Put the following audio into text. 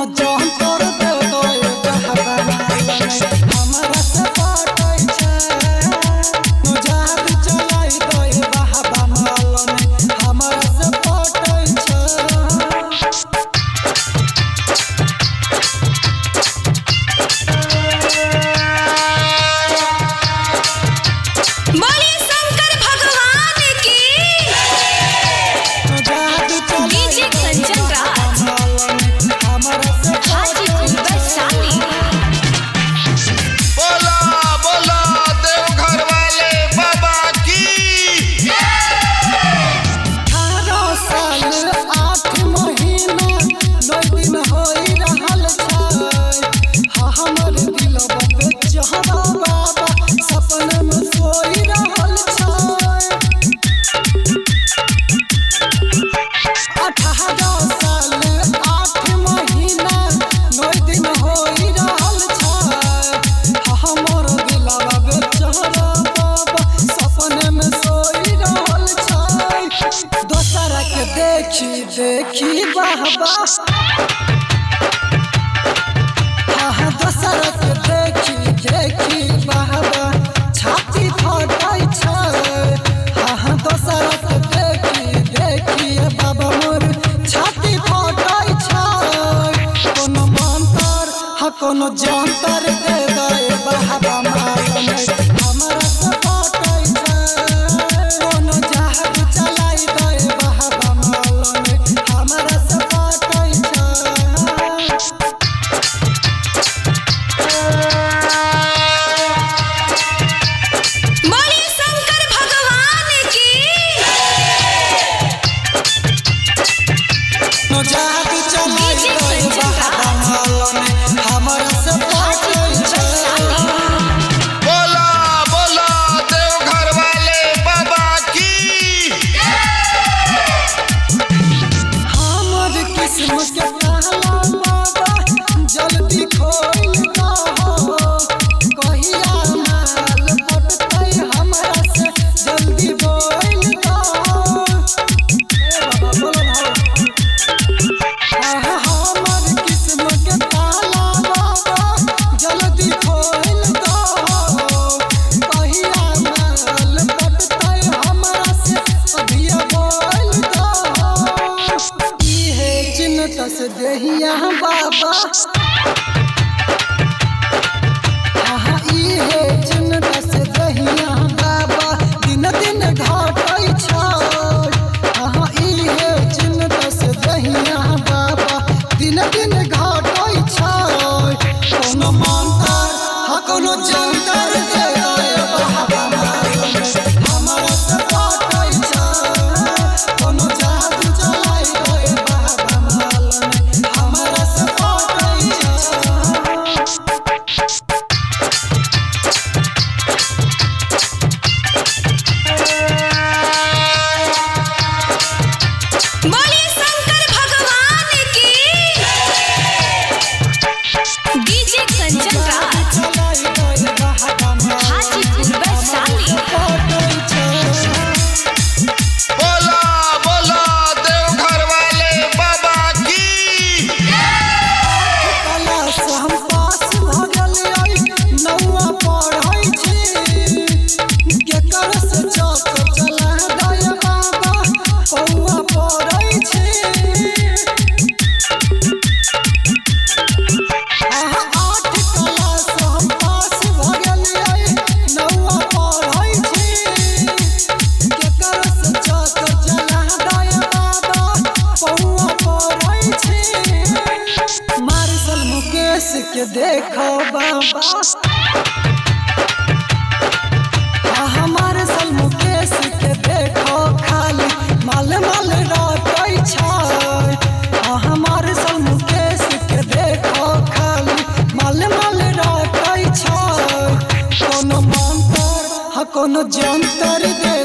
कोनो जान तोड़ दे दो बहबा हमरा से पटै छै तू जाद चलाई दो बहबा हमरा से पटै छै। देखी बहबा हाँ दोसर के देखी बहबा छाती फटै छै हाँ दोसर के देखी बाबा मोर छाती फटै छै। कोनो मंतर हाँ कोनो जंतर दे दे बहबा हमरा से पटै छै कोनो जहाज चलाई दे बहबा हमरा से पटै छै। बोलिए शंकर भगवान की। नो जादू चलाई दे बहबा हमरा से पटै छै। बोला बोला देवघर वाले बाबा की। किस्मत के ताला बाबा जल्दी खोल दो कहिया माल पटतै हमरा से जल्दी बोल दो बाबा बोलो ना हमर किस्मत के ताला बाबा जल्दी खोल दो कहिया माल पटतै हमरा से अभिया बोल दो तस देहिया बाबा हाँ इहे चिन्ह तस देहिया बाबा दिन दिन घटै छै हाँ इहे चिन्ह तस देहिया बाबा दिन दिन घटै छै। कोनो मंतर हाँ कोनो जंतर दे बहबा हमरा से पटै छै कोनो जादू चलाई दे बहबा हमरा से पटै छै। बोलिए शंकर भगवान की। डीजे कंचन राज हाजीपुर वैशाली। बोला बोला देवघर वाले बाबा की। क्लास हम पास भ गेलियै नौवा पढ़ै छी केकर से चक चला दे बाबा पौवा पढ़ै छी 8 क्लास हम पास भ गेलियै नौवा पढ़ै छी केकर से चक चला दे बाबा पौवा पढ़ै छी। मार्शल मुकेश के देखो बाबा मार्शल मुकेश के देखो खाली माल माल रटै छै मार्शल मुकेश के देखो खाली माल माल रटै छै। कोनो मंतर हाँ कोनो जंतर दे